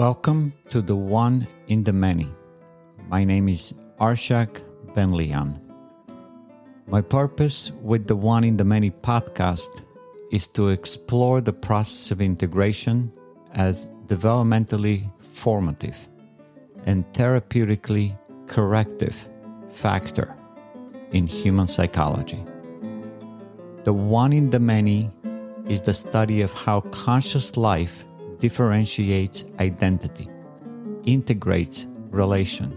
Welcome to the One in the Many. My name is Arshak Benlian. My purpose with the One in the Many podcast is to explore the process of integration as developmentally formative and therapeutically corrective factor in human psychology. The One in the Many is the study of how conscious life differentiates identity, integrates relation,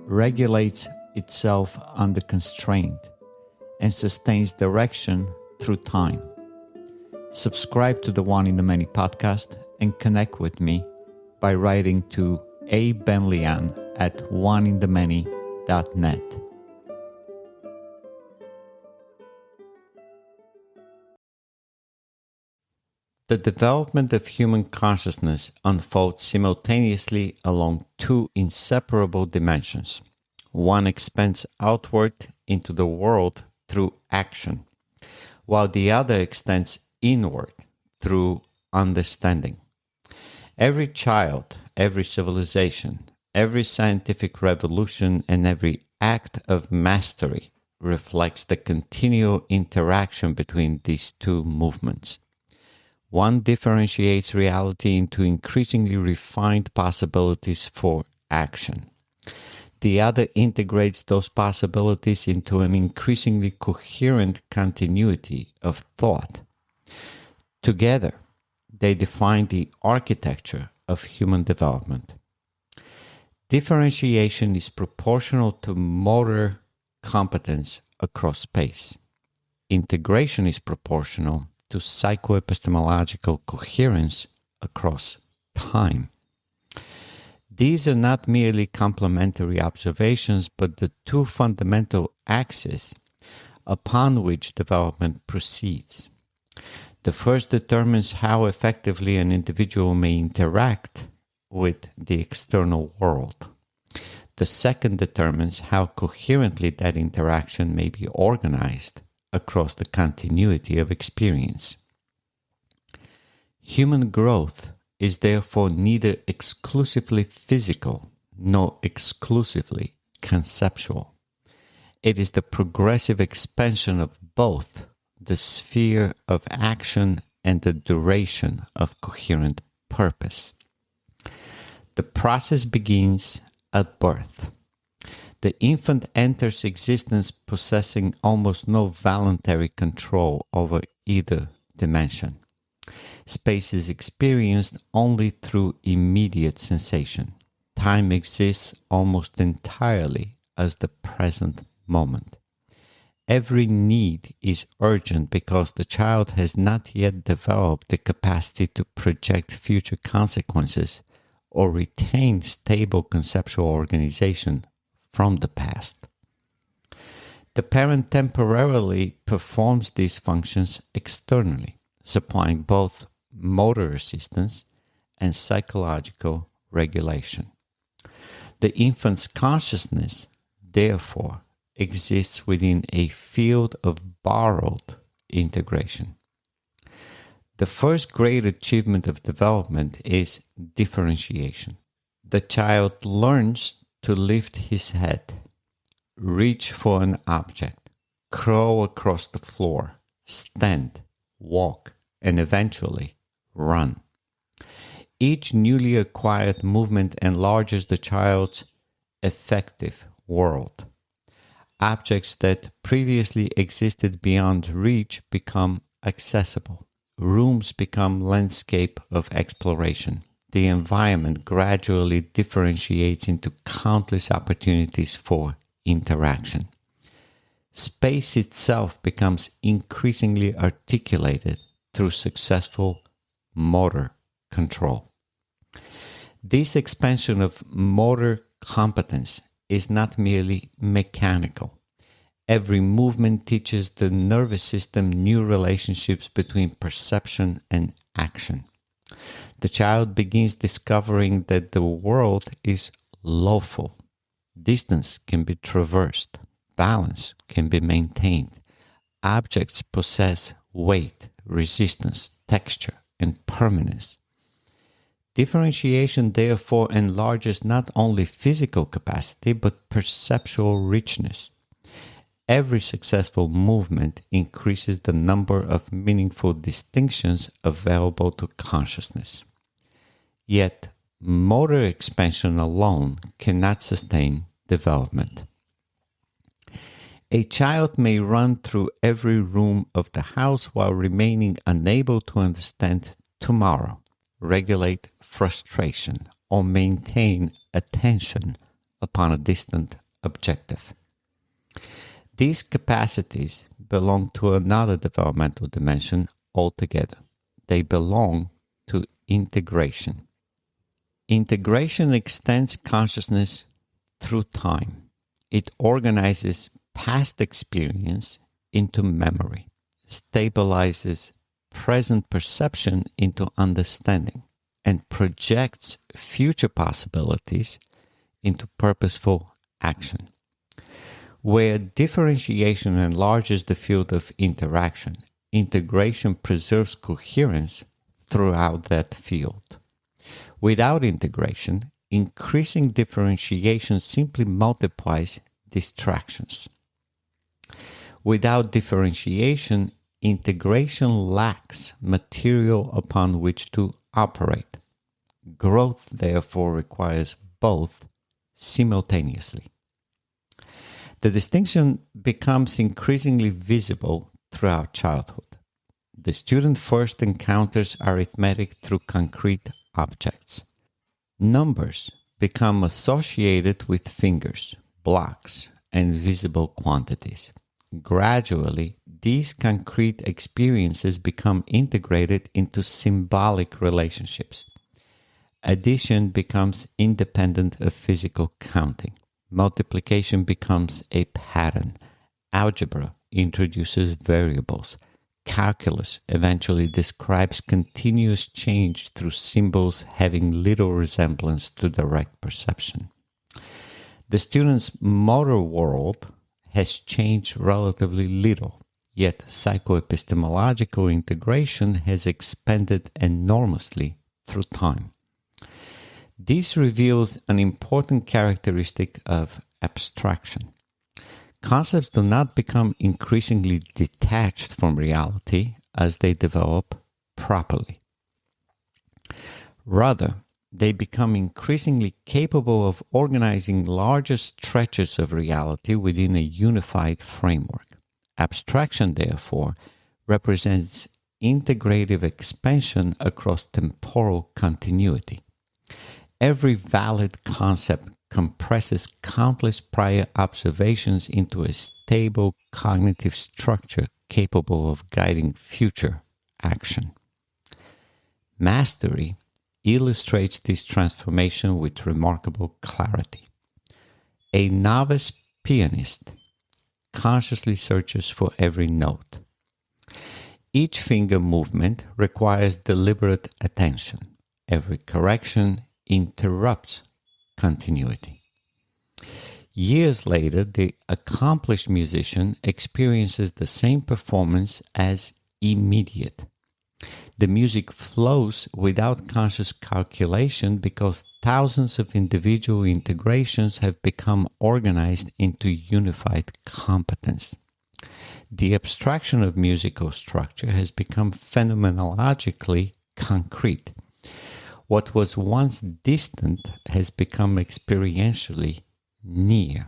regulates itself under constraint, and sustains direction through time. Subscribe to the One in the Many podcast and connect with me by writing to abenlian@oneinthemany.net. The development of human consciousness unfolds simultaneously along two inseparable dimensions. One expands outward into the world through action, while the other extends inward through understanding. Every child, every civilization, every scientific revolution, and every act of mastery reflects the continual interaction between these two movements. One differentiates reality into increasingly refined possibilities for action. The other integrates those possibilities into an increasingly coherent continuity of thought. Together, they define the architecture of human development. Differentiation is proportional to motor competence across space. Integration is proportional to psychoepistemological coherence across time. These are not merely complementary observations, but the two fundamental axes upon which development proceeds. The first determines how effectively an individual may interact with the external world. The second determines how coherently that interaction may be organized across the continuity of experience. Human growth is therefore neither exclusively physical nor exclusively conceptual. It is the progressive expansion of both the sphere of action and the duration of coherent purpose. The process begins at birth. The infant enters existence possessing almost no voluntary control over either dimension. Space is experienced only through immediate sensation. Time exists almost entirely as the present moment. Every need is urgent because the child has not yet developed the capacity to project future consequences or retain stable conceptual organization from the past. The parent temporarily performs these functions externally, supplying both motor assistance and psychological regulation. The infant's consciousness, therefore, exists within a field of borrowed integration. The first great achievement of development is differentiation. The child learns to lift his head, reach for an object, crawl across the floor, stand, walk, and eventually run. Each newly acquired movement enlarges the child's effective world. Objects that previously existed beyond reach become accessible. Rooms become landscape of exploration. The environment gradually differentiates into countless opportunities for interaction. Space itself becomes increasingly articulated through successful motor control. This expansion of motor competence is not merely mechanical. Every movement teaches the nervous system new relationships between perception and action. The child begins discovering that the world is lawful. Distance can be traversed. Balance can be maintained. Objects possess weight, resistance, texture, and permanence. Differentiation therefore enlarges not only physical capacity but perceptual richness. Every successful movement increases the number of meaningful distinctions available to consciousness. Yet, motor expansion alone cannot sustain development. A child may run through every room of the house while remaining unable to understand tomorrow, regulate frustration, or maintain attention upon a distant objective. These capacities belong to another developmental dimension altogether. They belong to integration. Integration extends consciousness through time. It organizes past experience into memory, stabilizes present perception into understanding, and projects future possibilities into purposeful action. Where differentiation enlarges the field of interaction, integration preserves coherence throughout that field. Without integration, increasing differentiation simply multiplies distractions. Without differentiation, integration lacks material upon which to operate. Growth, therefore, requires both simultaneously. The distinction becomes increasingly visible throughout childhood. The student first encounters arithmetic through concrete objects. Numbers become associated with fingers, blocks, and visible quantities. Gradually, these concrete experiences become integrated into symbolic relationships. Addition becomes independent of physical counting. Multiplication becomes a pattern. Algebra introduces variables. Calculus eventually describes continuous change through symbols having little resemblance to direct perception. The student's motor world has changed relatively little, yet psychoepistemological integration has expanded enormously through time. This reveals an important characteristic of abstraction. Concepts do not become increasingly detached from reality as they develop properly. Rather, they become increasingly capable of organizing larger stretches of reality within a unified framework. Abstraction, therefore, represents integrative expansion across temporal continuity. Every valid concept compresses countless prior observations into a stable cognitive structure capable of guiding future action. Mastery illustrates this transformation with remarkable clarity. A novice pianist consciously searches for every note. Each finger movement requires deliberate attention. Every correction interrupts continuity. Years later, the accomplished musician experiences the same performance as immediate. The music flows without conscious calculation because thousands of individual integrations have become organized into unified competence. The abstraction of musical structure has become phenomenologically concrete. What was once distant has become experientially near.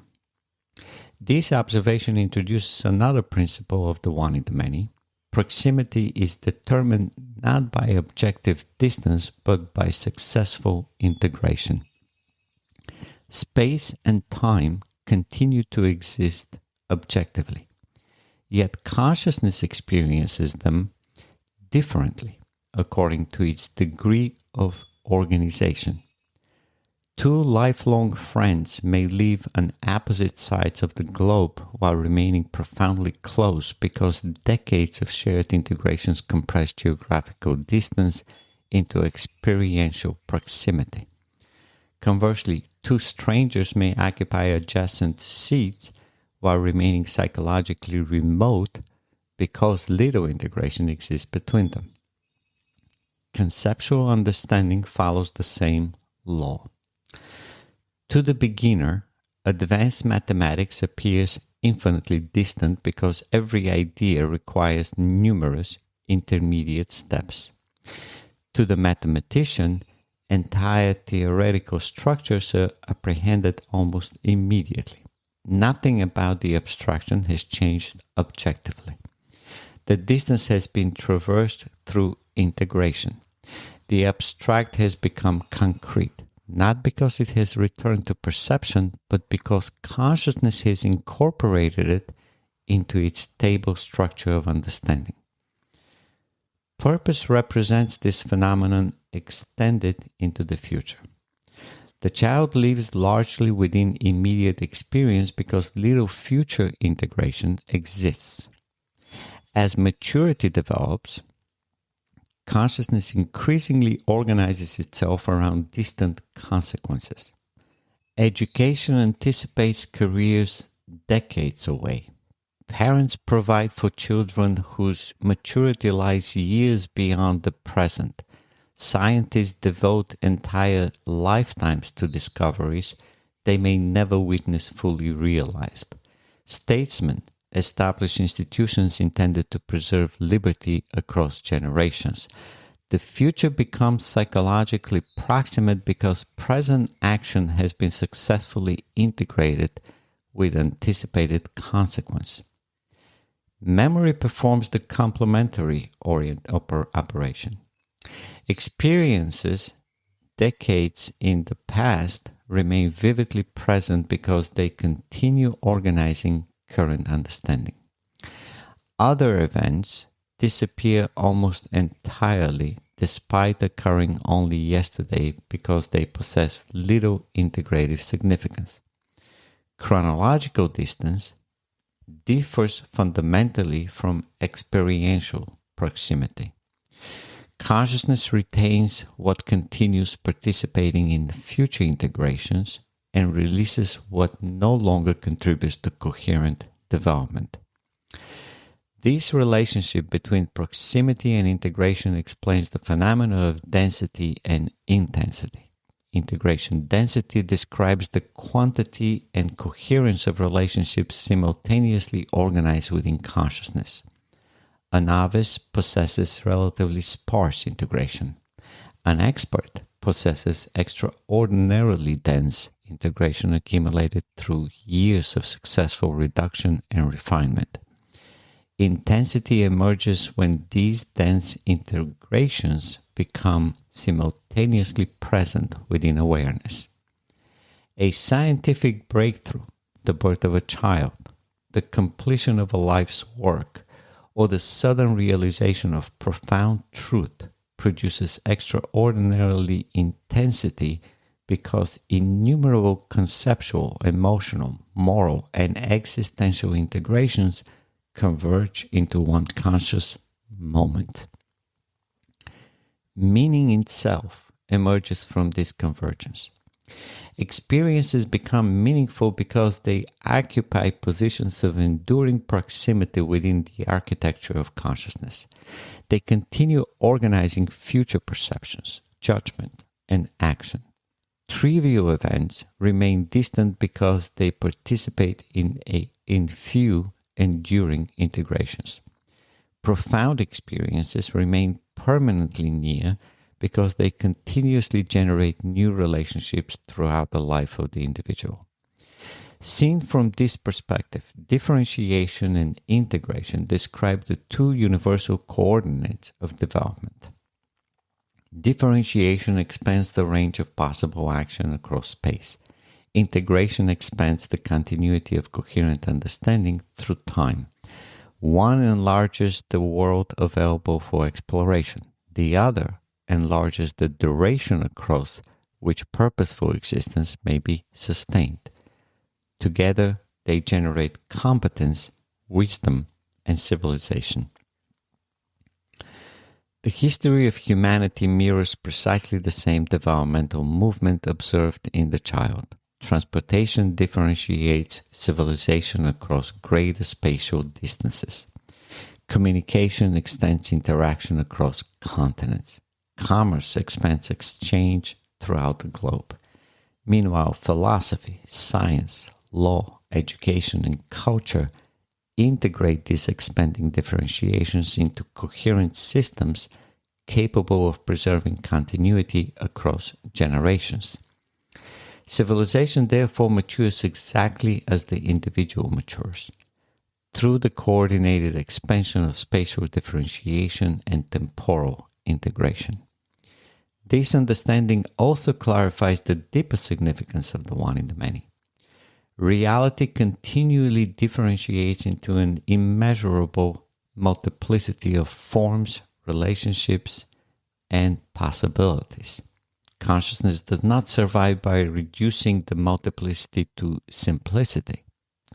This observation introduces another principle of the one in the many. Proximity is determined not by objective distance, but by successful integration. Space and time continue to exist objectively, yet consciousness experiences them differently according to its degree of organization. Two lifelong friends may live on opposite sides of the globe while remaining profoundly close because decades of shared integrations compress geographical distance into experiential proximity. Conversely, two strangers may occupy adjacent seats while remaining psychologically remote because little integration exists between them. Conceptual understanding follows the same law. To the beginner, advanced mathematics appears infinitely distant because every idea requires numerous intermediate steps. To the mathematician, entire theoretical structures are apprehended almost immediately. Nothing about the abstraction has changed objectively. The distance has been traversed through integration. The abstract has become concrete, not because it has returned to perception, but because consciousness has incorporated it into its stable structure of understanding. Purpose represents this phenomenon extended into the future. The child lives largely within immediate experience because little future integration exists. As maturity develops, consciousness increasingly organizes itself around distant consequences. Education anticipates careers decades away. Parents provide for children whose maturity lies years beyond the present. Scientists devote entire lifetimes to discoveries they may never witness fully realized. Statesmen establish institutions intended to preserve liberty across generations. The future becomes psychologically proximate because present action has been successfully integrated with anticipated consequence. Memory performs the complementary operation. Experiences decades in the past remain vividly present because they continue organizing current understanding. Other events disappear almost entirely despite occurring only yesterday because they possess little integrative significance. Chronological distance differs fundamentally from experiential proximity. Consciousness retains what continues participating in future integrations and releases what no longer contributes to coherent development. This relationship between proximity and integration explains the phenomena of density and intensity. Integration density describes the quantity and coherence of relationships simultaneously organized within consciousness. A novice possesses relatively sparse integration. An expert possesses extraordinarily dense integration accumulated through years of successful reduction and refinement. Intensity emerges when these dense integrations become simultaneously present within awareness. A scientific breakthrough, the birth of a child, the completion of a life's work, or the sudden realization of profound truth produces extraordinarily intensity because innumerable conceptual, emotional, moral, and existential integrations converge into one conscious moment. Meaning itself emerges from this convergence. Experiences become meaningful because they occupy positions of enduring proximity within the architecture of consciousness. They continue organizing future perceptions, judgment, and action. Trivial events remain distant because they participate in few enduring integrations. Profound experiences remain permanently near because they continuously generate new relationships throughout the life of the individual. Seen from this perspective, differentiation and integration describe the two universal coordinates of development. Differentiation expands the range of possible action across space. Integration expands the continuity of coherent understanding through time. One enlarges the world available for exploration. The other enlarges the duration across which purposeful existence may be sustained. Together, they generate competence, wisdom, and civilization. The history of humanity mirrors precisely the same developmental movement observed in the child. Transportation differentiates civilization across greater spatial distances. Communication extends interaction across continents. Commerce expands exchange throughout the globe. Meanwhile, philosophy, science, law, education, and culture integrate these expanding differentiations into coherent systems capable of preserving continuity across generations. Civilization therefore matures exactly as the individual matures, through the coordinated expansion of spatial differentiation and temporal integration. This understanding also clarifies the deeper significance of the one in the many. Reality continually differentiates into an immeasurable multiplicity of forms, relationships, and possibilities. Consciousness does not survive by reducing the multiplicity to simplicity.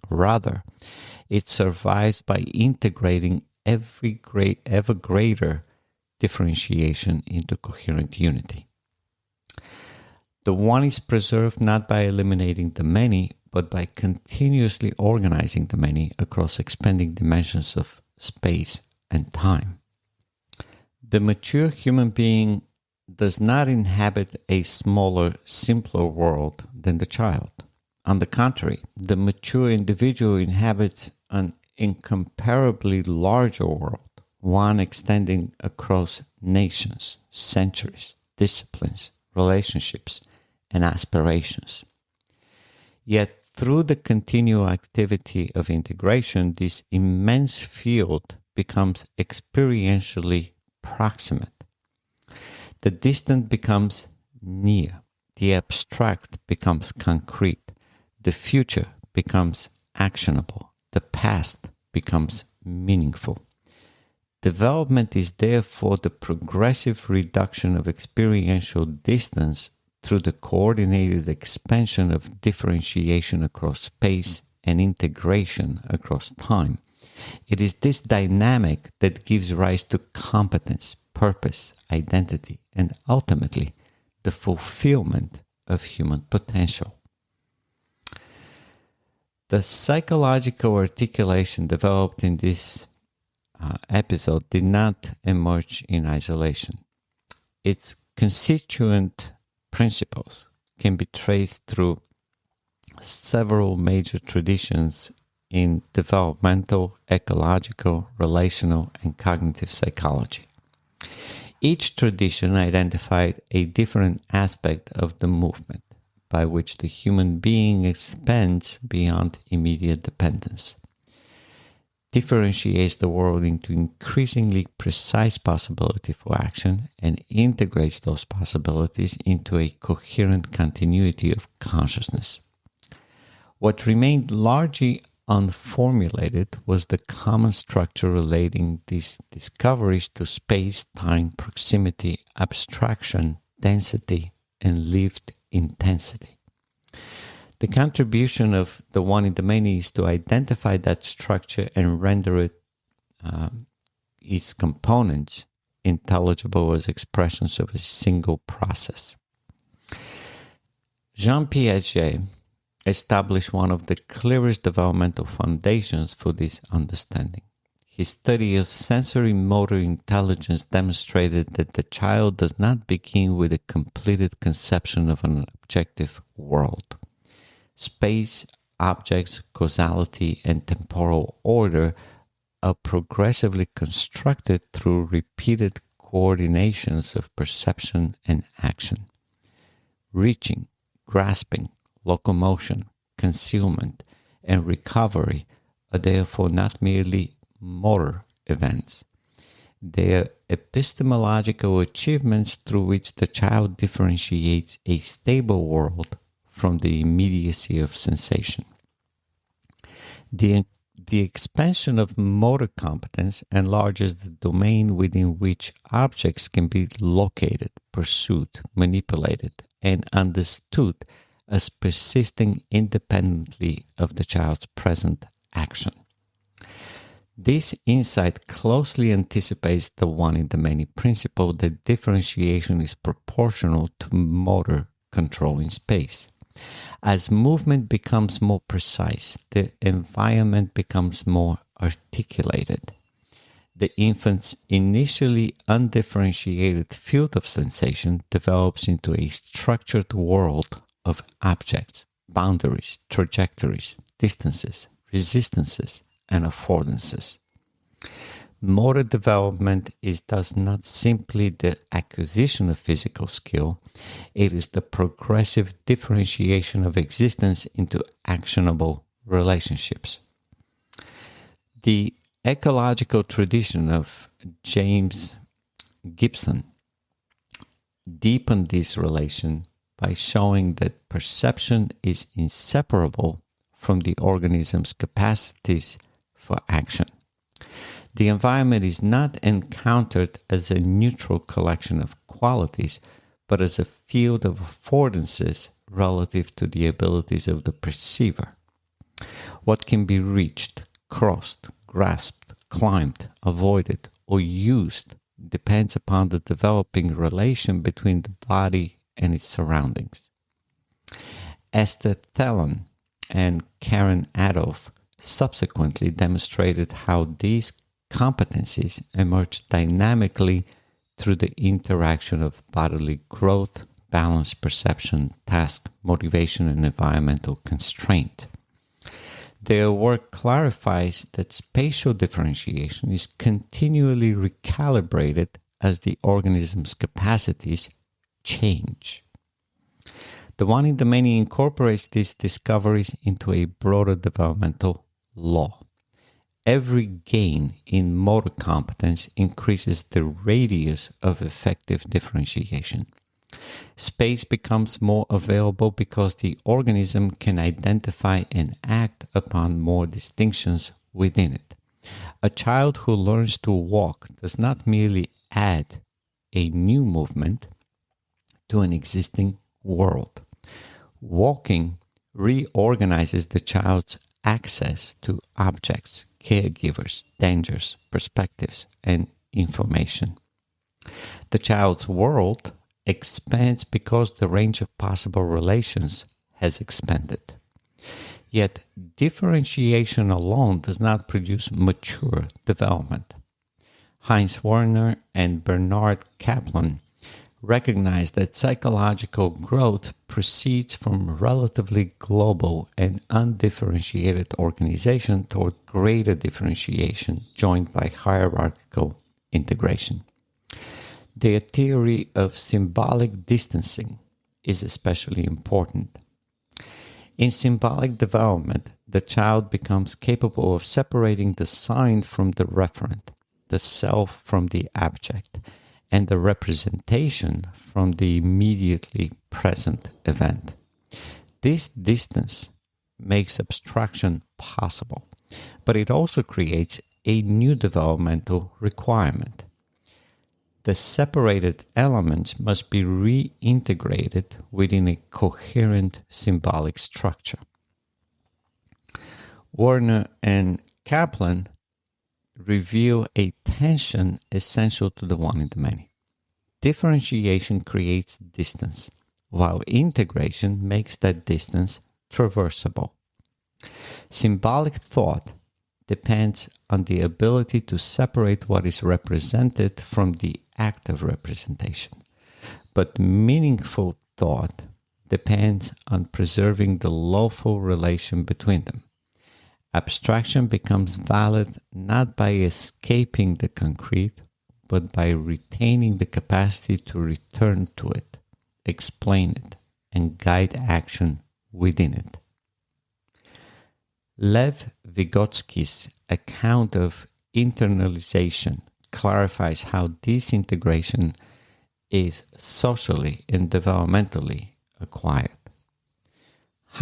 Rather, it survives by integrating ever greater differentiation into coherent unity. The one is preserved not by eliminating the many, but by continuously organizing the many across expanding dimensions of space and time. The mature human being does not inhabit a smaller, simpler world than the child. On the contrary, the mature individual inhabits an incomparably larger world, one extending across nations, centuries, disciplines, relationships, and aspirations. Yet, through the continual activity of integration, this immense field becomes experientially proximate. The distant becomes near, the abstract becomes concrete, the future becomes actionable, the past becomes meaningful. Development is therefore the progressive reduction of experiential distance through the coordinated expansion of differentiation across space and integration across time. It is this dynamic that gives rise to competence, purpose, identity, and ultimately the fulfillment of human potential. The psychological articulation developed in this episode did not emerge in isolation. Its constituent principles can be traced through several major traditions in developmental, ecological, relational, and cognitive psychology. Each tradition identified a different aspect of the movement by which the human being expands beyond immediate dependence, differentiates the world into increasingly precise possibility for action, and integrates those possibilities into a coherent continuity of consciousness. What remained largely unformulated was the common structure relating these discoveries to space, time, proximity, abstraction, density, and lived intensity. The contribution of the one in the many is to identify that structure and render it, its components, intelligible as expressions of a single process. Jean Piaget established one of the clearest developmental foundations for this understanding. His study of sensory motor intelligence demonstrated that the child does not begin with a completed conception of an objective world. Space, objects, causality, and temporal order are progressively constructed through repeated coordinations of perception and action. Reaching, grasping, locomotion, concealment, and recovery are therefore not merely motor events. They are epistemological achievements through which the child differentiates a stable world from the immediacy of sensation. The expansion of motor competence enlarges the domain within which objects can be located, pursued, manipulated, and understood as persisting independently of the child's present action. This insight closely anticipates the one in the many principle that differentiation is proportional to motor control in space. As movement becomes more precise, the environment becomes more articulated. The infant's initially undifferentiated field of sensation develops into a structured world of objects, boundaries, trajectories, distances, resistances, and affordances. Motor development is thus not simply the acquisition of physical skill, it is the progressive differentiation of existence into actionable relationships. The ecological tradition of James Gibson deepened this relation by showing that perception is inseparable from the organism's capacities for action. The environment is not encountered as a neutral collection of qualities, but as a field of affordances relative to the abilities of the perceiver. What can be reached, crossed, grasped, climbed, avoided, or used depends upon the developing relation between the body and its surroundings. Esther Thelon and Karen Adolph subsequently demonstrated how these competencies emerge dynamically through the interaction of bodily growth, balance, perception, task, motivation, and environmental constraint. Their work clarifies that spatial differentiation is continually recalibrated as the organism's capacities change. The one in the many incorporates these discoveries into a broader developmental law. Every gain in motor competence increases the radius of effective differentiation. Space becomes more available because the organism can identify and act upon more distinctions within it. A child who learns to walk does not merely add a new movement to an existing world. Walking reorganizes the child's access to objects, caregivers, dangers, perspectives, and information. The child's world expands because the range of possible relations has expanded. Yet, differentiation alone does not produce mature development. Heinz Werner and Bernard Kaplan recognize that psychological growth proceeds from relatively global and undifferentiated organization toward greater differentiation joined by hierarchical integration. Their theory of symbolic distancing is especially important. In symbolic development, the child becomes capable of separating the sign from the referent, the self from the abject, and the representation from the immediately present event. This distance makes abstraction possible, but it also creates a new developmental requirement. The separated elements must be reintegrated within a coherent symbolic structure. Werner and Kaplan reveal a tension essential to the one in the many. Differentiation creates distance, while integration makes that distance traversable. Symbolic thought depends on the ability to separate what is represented from the act of representation. But meaningful thought depends on preserving the lawful relation between them. Abstraction becomes valid not by escaping the concrete, but by retaining the capacity to return to it, explain it, and guide action within it. Lev Vygotsky's account of internalization clarifies how this integration is socially and developmentally acquired.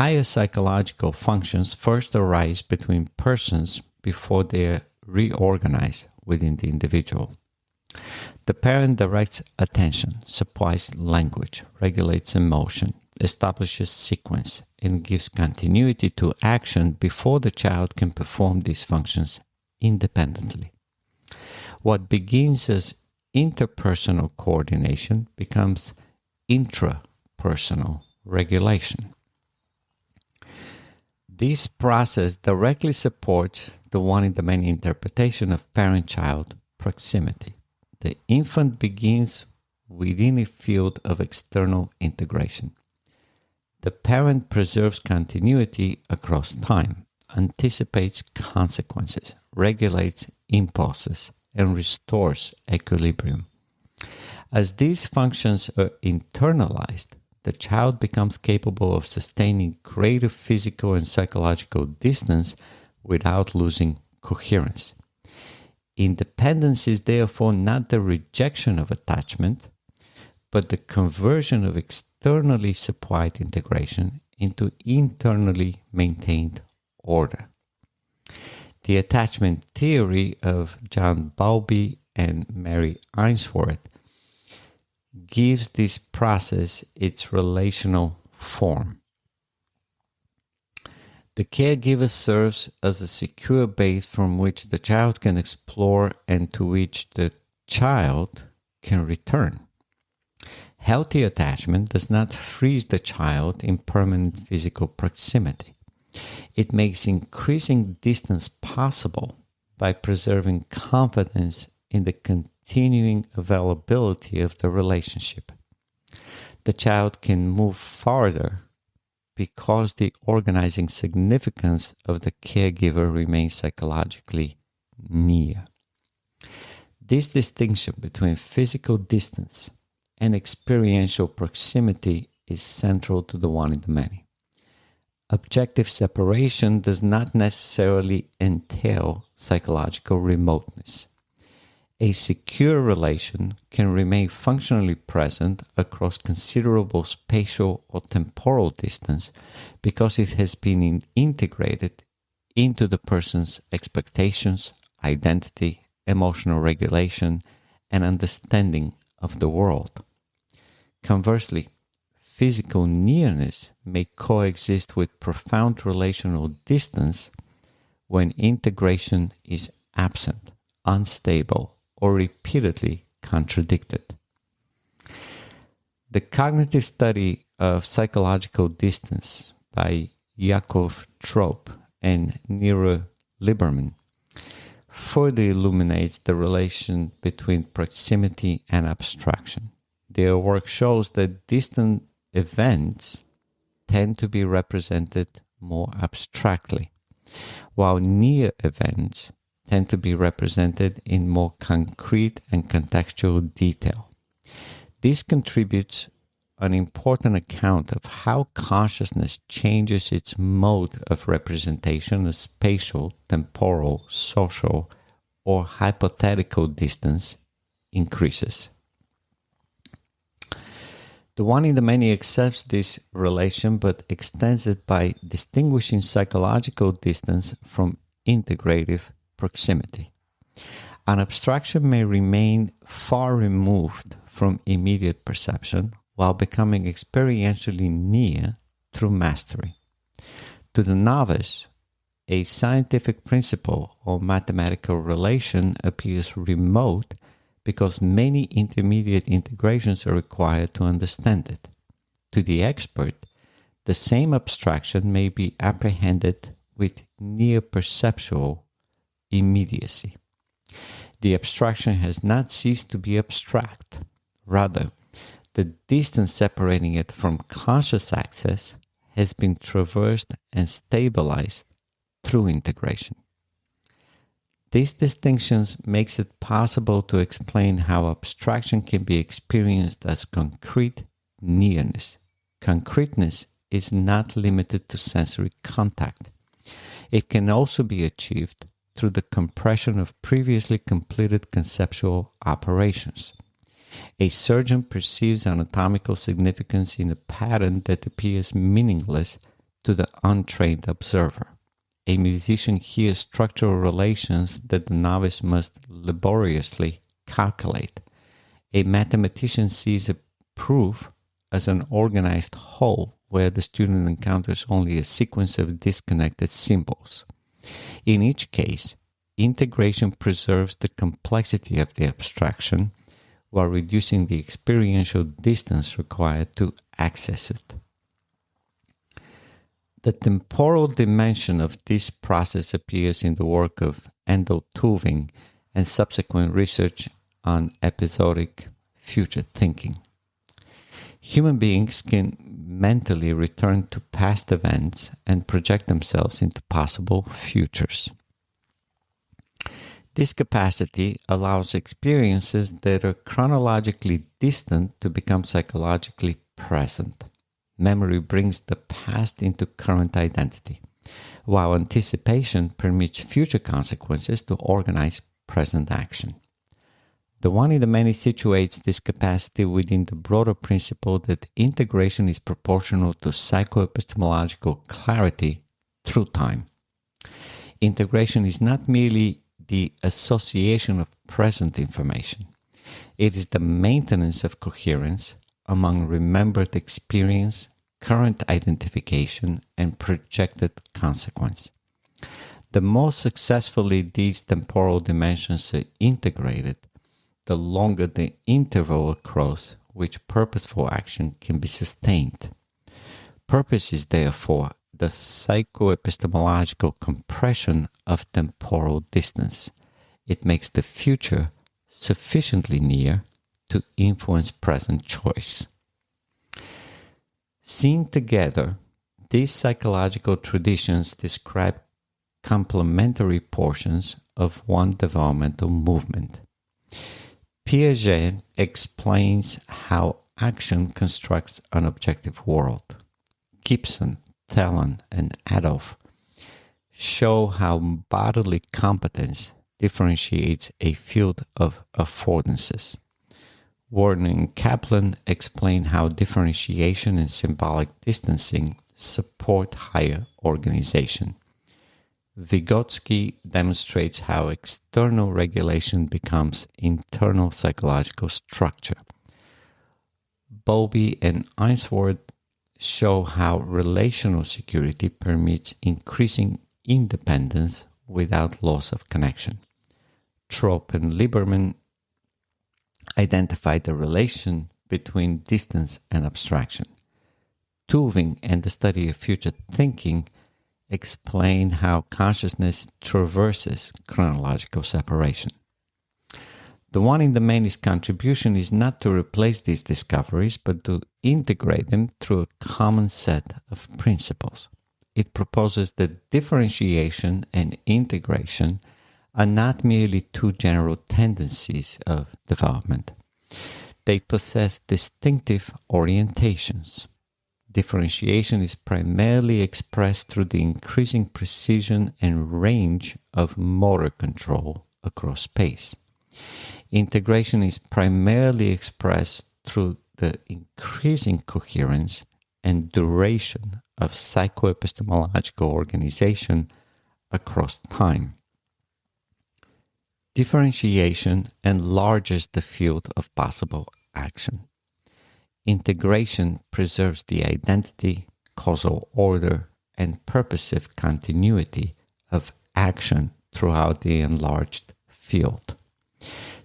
Higher psychological functions first arise between persons before they are reorganized within the individual. The parent directs attention, supplies language, regulates emotion, establishes sequence, and gives continuity to action before the child can perform these functions independently. What begins as interpersonal coordination becomes intrapersonal regulation. This process directly supports the one-in-the-many interpretation of parent-child proximity. The infant begins within a field of external integration. The parent preserves continuity across time, anticipates consequences, regulates impulses, and restores equilibrium. As these functions are internalized, the child becomes capable of sustaining greater physical and psychological distance without losing coherence. Independence is therefore not the rejection of attachment, but the conversion of externally supplied integration into internally maintained order. The attachment theory of John Bowlby and Mary Ainsworth gives this process its relational form. The caregiver serves as a secure base from which the child can explore and to which the child can return. Healthy attachment does not freeze the child in permanent physical proximity. It makes increasing distance possible by preserving confidence in the continuing availability of the relationship. The child can move farther because the organizing significance of the caregiver remains psychologically near. This distinction between physical distance and experiential proximity is central to the one in the many. Objective separation does not necessarily entail psychological remoteness. A secure relation can remain functionally present across considerable spatial or temporal distance because it has been integrated into the person's expectations, identity, emotional regulation, and understanding of the world. Conversely, physical nearness may coexist with profound relational distance when integration is absent, unstable, or repeatedly contradicted. The cognitive study of psychological distance by Yakov Trope and Nero Lieberman further illuminates the relation between proximity and abstraction. Their work shows that distant events tend to be represented more abstractly, while near events tend to be represented in more concrete and contextual detail. This contributes an important account of how consciousness changes its mode of representation as spatial, temporal, social, or hypothetical distance increases. The one in the many accepts this relation but extends it by distinguishing psychological distance from integrative proximity. An abstraction may remain far removed from immediate perception while becoming experientially near through mastery. To the novice, a scientific principle or mathematical relation appears remote because many intermediate integrations are required to understand it. To the expert, the same abstraction may be apprehended with near perceptual immediacy. The abstraction has not ceased to be abstract. Rather, the distance separating it from conscious access has been traversed and stabilized through integration. These distinctions makes it possible to explain how abstraction can be experienced as concrete nearness. Concreteness is not limited to sensory contact. It can also be achieved through the compression of previously completed conceptual operations. A surgeon perceives anatomical significance in a pattern that appears meaningless to the untrained observer. A musician hears structural relations that the novice must laboriously calculate. A mathematician sees a proof as an organized whole where the student encounters only a sequence of disconnected symbols. In each case, integration preserves the complexity of the abstraction while reducing the experiential distance required to access it. The temporal dimension of this process appears in the work of Endel Tuving and subsequent research on episodic future thinking. Human beings can mentally return to past events and project themselves into possible futures. This capacity allows experiences that are chronologically distant to become psychologically present. Memory brings the past into current identity, while anticipation permits future consequences to organize present action. The one in the many situates this capacity within the broader principle that integration is proportional to psychoepistemological clarity through time. Integration is not merely the association of present information. It is the maintenance of coherence among remembered experience, current identification, and projected consequence. The more successfully these temporal dimensions are integrated, the longer the interval across which purposeful action can be sustained. Purpose is therefore the psychoepistemological compression of temporal distance. It makes the future sufficiently near to influence present choice. Seen together, these psychological traditions describe complementary portions of one developmental movement. Piaget explains how action constructs an objective world. Gibson, Talon, and Adolf show how bodily competence differentiates a field of affordances. Warner and Kaplan explain how differentiation and symbolic distancing support higher organization. Vygotsky demonstrates how external regulation becomes internal psychological structure. Bowlby and Ainsworth show how relational security permits increasing independence without loss of connection. Trope and Lieberman identify the relation between distance and abstraction. Tuving and the study of future thinking explain how consciousness traverses chronological separation. The one in the many's contribution is not to replace these discoveries, but to integrate them through a common set of principles. It proposes that differentiation and integration are not merely two general tendencies of development. They possess distinctive orientations. Differentiation is primarily expressed through the increasing precision and range of motor control across space. Integration is primarily expressed through the increasing coherence and duration of psychoepistemological organization across time. Differentiation enlarges the field of possible action. Integration preserves the identity, causal order, and purposive continuity of action throughout the enlarged field.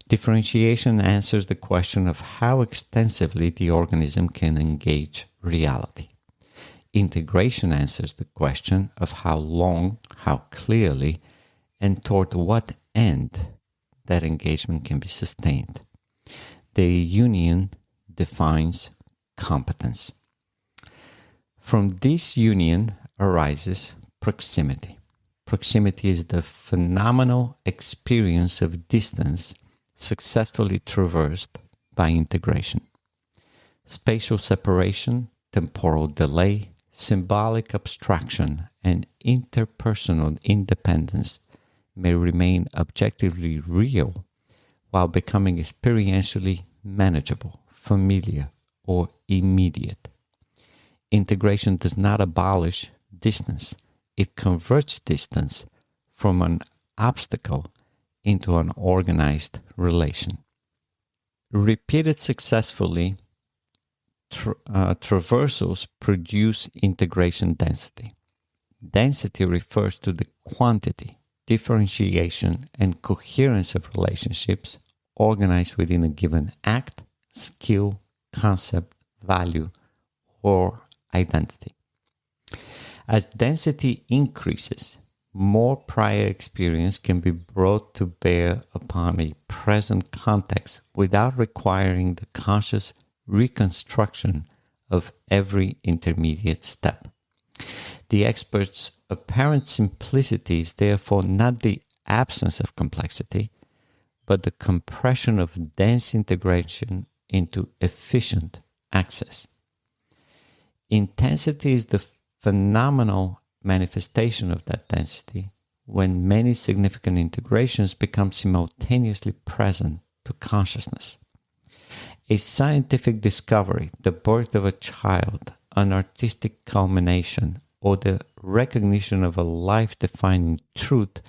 Differentiation answers the question of how extensively the organism can engage reality. Integration answers the question of how long, how clearly, and toward what end that engagement can be sustained. The union defines competence. From this union arises proximity. Proximity is the phenomenal experience of distance successfully traversed by integration. Spatial separation, temporal delay, symbolic abstraction, and interpersonal independence may remain objectively real while becoming experientially manageable, familiar, or immediate. Integration does not abolish distance. It converts distance from an obstacle into an organized relation. Repeated successfully, traversals produce integration density. Density refers to the quantity, differentiation, and coherence of relationships organized within a given act, skill, concept, value, or identity. As density increases, more prior experience can be brought to bear upon a present context without requiring the conscious reconstruction of every intermediate step. The expert's apparent simplicity is therefore not the absence of complexity, but the compression of dense integration into efficient access. Intensity is the phenomenal manifestation of that density when many significant integrations become simultaneously present to consciousness. A scientific discovery, the birth of a child, an artistic culmination, or the recognition of a life-defining truth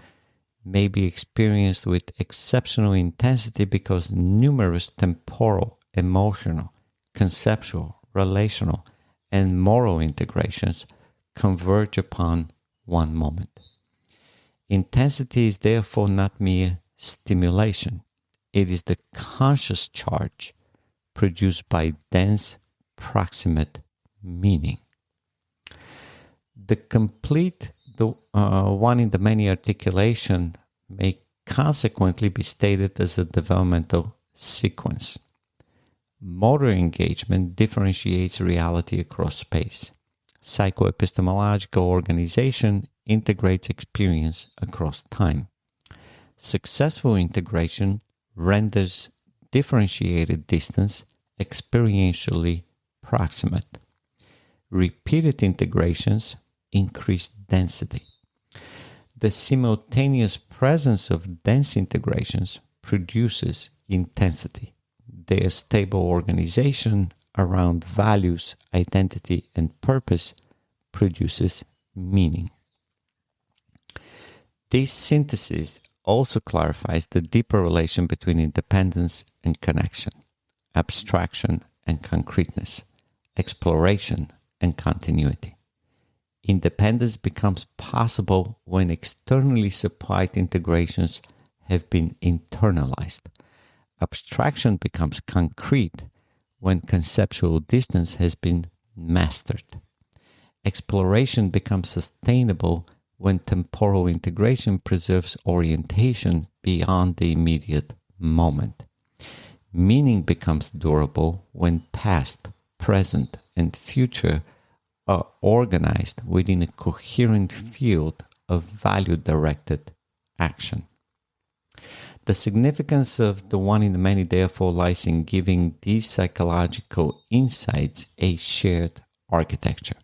may be experienced with exceptional intensity because numerous temporal, emotional, conceptual, relational, and moral integrations converge upon one moment. Intensity is therefore not mere stimulation. It is the conscious charge produced by dense, proximate meaning. The complete, the one-in-the-many articulation may consequently be stated as a developmental sequence. Motor engagement differentiates reality across space. Psychoepistemological organization integrates experience across time. Successful integration renders differentiated distance experientially proximate. Repeated integrations increase density. The simultaneous presence of dense integrations produces intensity. Their stable organization around values, identity, and purpose produces meaning. This synthesis also clarifies the deeper relation between independence and connection, abstraction and concreteness, exploration and continuity. Independence becomes possible when externally supplied integrations have been internalized. Abstraction becomes concrete when conceptual distance has been mastered. Exploration becomes sustainable when temporal integration preserves orientation beyond the immediate moment. Meaning becomes durable when past, present, and future are organized within a coherent field of value-directed action. The significance of the one-in-the-many therefore lies in giving these psychological insights a shared architecture.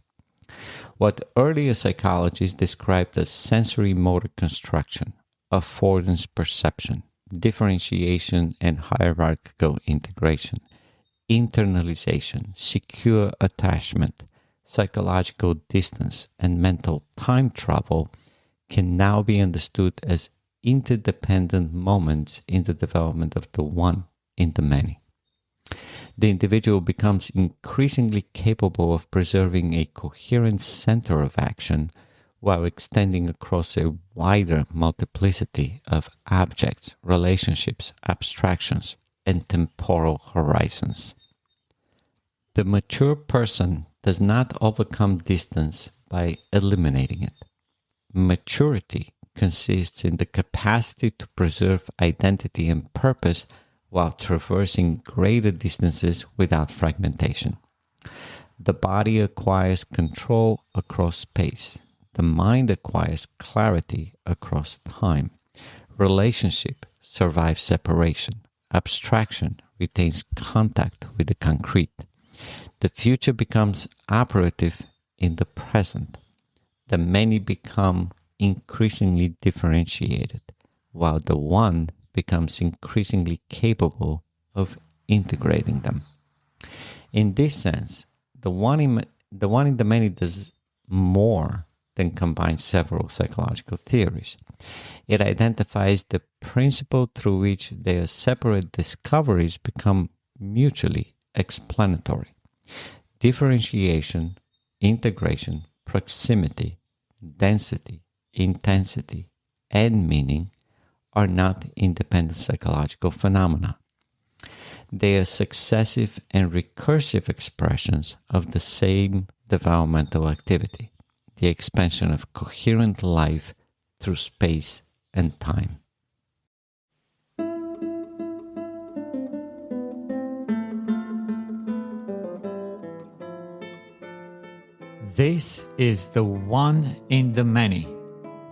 What earlier psychologists described as sensory motor construction, affordance perception, differentiation and hierarchical integration, internalization, secure attachment, psychological distance, and mental time travel can now be understood as interdependent moments in the development of the one in the many. The individual becomes increasingly capable of preserving a coherent center of action while extending across a wider multiplicity of objects, relationships, abstractions, and temporal horizons. The mature person does not overcome distance by eliminating it. Maturity consists in the capacity to preserve identity and purpose while traversing greater distances without fragmentation. The body acquires control across space. The mind acquires clarity across time. Relationship survives separation. Abstraction retains contact with the concrete. The future becomes operative in the present. The many become increasingly differentiated, while the one becomes increasingly capable of integrating them. In this sense, the one in the many does more than combine several psychological theories. It identifies the principle through which their separate discoveries become mutually explanatory. Differentiation, integration, proximity, density, intensity, and meaning are not independent psychological phenomena. They are successive and recursive expressions of the same developmental activity, the expansion of coherent life through space and time. This is the one in the many.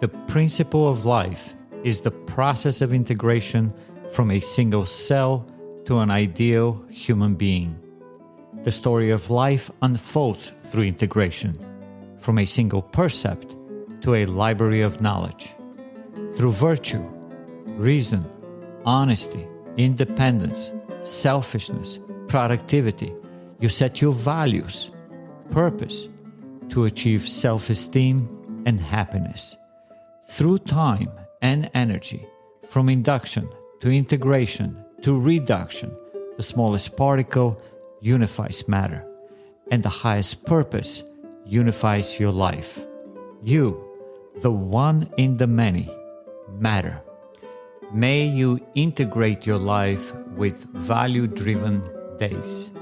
The principle of life is the process of integration from a single cell to an ideal human being. The story of life unfolds through integration, from a single percept to a library of knowledge. Through virtue, reason, honesty, independence, selfishness, productivity, you set your values, purpose, to achieve self-esteem and happiness. Through time and energy, from induction to integration to reduction, the smallest particle unifies matter, and the highest purpose unifies your life. You, the one in the many, matter. May you integrate your life with value-driven days.